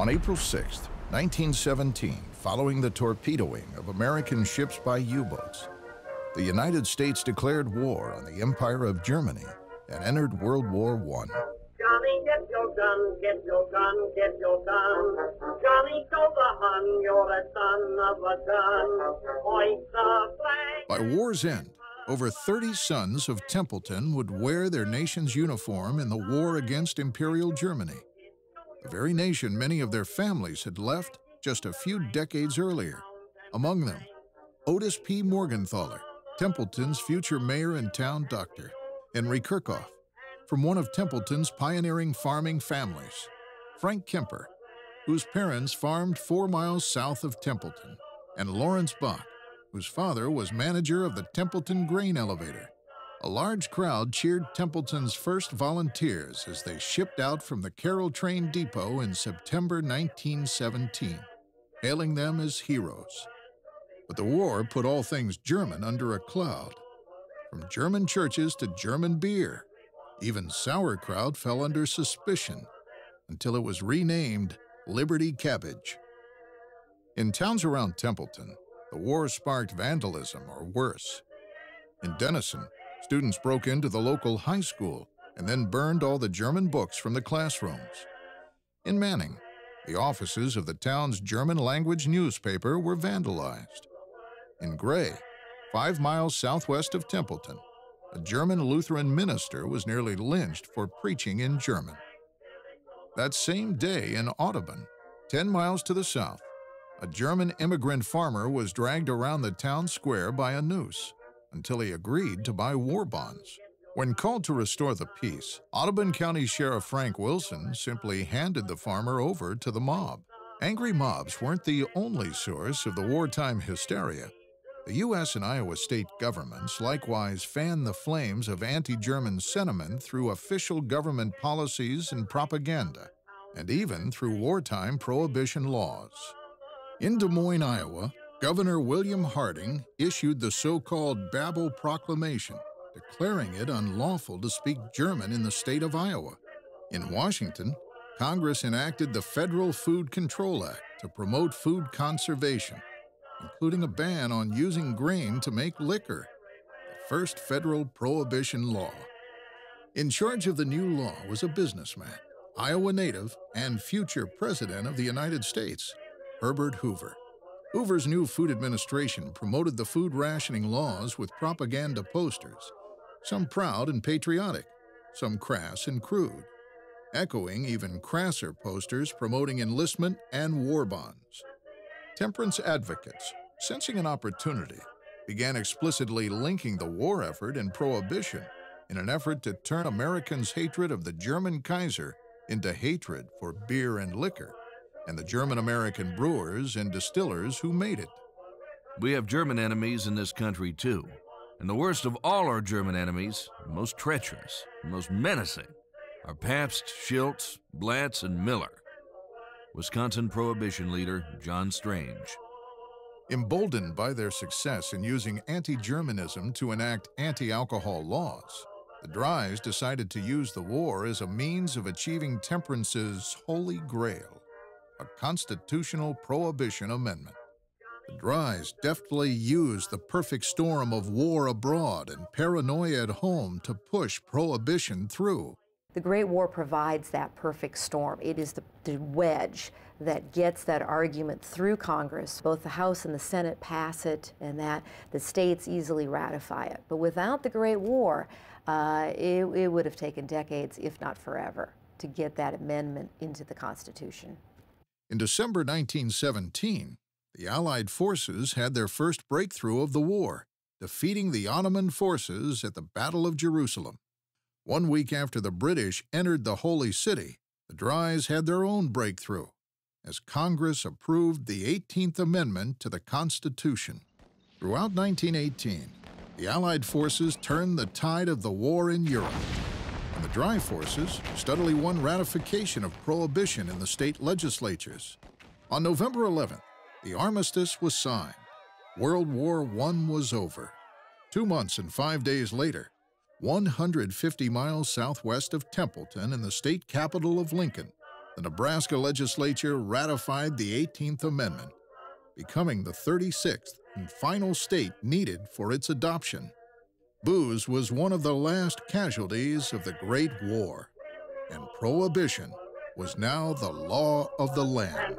On April 6, 1917, following the torpedoing of American ships by U-boats, the United States declared war on the Empire of Germany and entered World War I. Johnny, get your gun, get your gun, get your gun. Johnny, go the Hun, you're a son of a gun. Hoist the flag. By war's end, over 30 sons of Templeton would wear their nation's uniform in the war against Imperial Germany, the very nation many of their families had left just a few decades earlier. Among them, Otis P. Morgenthaler, Templeton's future mayor and town doctor, Henry Kirchhoff, from one of Templeton's pioneering farming families, Frank Kemper, whose parents farmed 4 miles south of Templeton, and Lawrence Bach, whose father was manager of the Templeton Grain Elevator. A large crowd cheered Templeton's first volunteers as they shipped out from the Carroll Train Depot in September 1917, hailing them as heroes. But the war put all things German under a cloud. From German churches to German beer, even sauerkraut fell under suspicion until it was renamed Liberty Cabbage. In towns around Templeton, the war sparked vandalism or worse. In Denison, students broke into the local high school and then burned all the German books from the classrooms. In Manning, the offices of the town's German-language newspaper were vandalized. In Gray, 5 miles southwest of Templeton, a German Lutheran minister was nearly lynched for preaching in German. That same day in Audubon, 10 miles to the south, a German immigrant farmer was dragged around the town square by a noose until he agreed to buy war bonds. When called to restore the peace, Audubon County Sheriff Frank Wilson simply handed the farmer over to the mob. Angry mobs weren't the only source of the wartime hysteria. The U.S. and Iowa state governments likewise fanned the flames of anti-German sentiment through official government policies and propaganda, and even through wartime prohibition laws. In Des Moines, Iowa, Governor William Harding issued the so-called Babel Proclamation, declaring it unlawful to speak German in the state of Iowa. In Washington, Congress enacted the Federal Food Control Act to promote food conservation, including a ban on using grain to make liquor, the first federal prohibition law. In charge of the new law was a businessman, Iowa native, and future President of the United States, Herbert Hoover. Hoover's new food administration promoted the food rationing laws with propaganda posters, some proud and patriotic, some crass and crude, echoing even crasser posters promoting enlistment and war bonds. Temperance advocates, sensing an opportunity, began explicitly linking the war effort and prohibition in an effort to turn Americans' hatred of the German Kaiser into hatred for beer and liquor, and the German-American brewers and distillers who made it. We have German enemies in this country, too. And the worst of all our German enemies, the most treacherous, the most menacing, are Pabst, Schultz, Blatz, and Miller. Wisconsin Prohibition leader John Strange. Emboldened by their success in using anti-Germanism to enact anti-alcohol laws, the Dries decided to use the war as a means of achieving temperance's holy grail, a constitutional prohibition amendment. The Dries deftly used the perfect storm of war abroad and paranoia at home to push prohibition through. The Great War provides that perfect storm. It is the wedge that gets that argument through Congress. Both the House and the Senate pass it, and that the states easily ratify it. But without the Great War, it would have taken decades, if not forever, to get that amendment into the Constitution. In December 1917, the Allied forces had their first breakthrough of the war, defeating the Ottoman forces at the Battle of Jerusalem. 1 week after the British entered the Holy City, the Dries had their own breakthrough, as Congress approved the 18th Amendment to the Constitution. Throughout 1918, the Allied forces turned the tide of the war in Europe, and the Dry forces steadily won ratification of prohibition in the state legislatures. On November 11th, the armistice was signed. World War I was over. 2 months and 5 days later, 150 miles southwest of Templeton in the state capital of Lincoln, the Nebraska legislature ratified the 18th Amendment, becoming the 36th and final state needed for its adoption. Booze was one of the last casualties of the Great War, and prohibition was now the law of the land.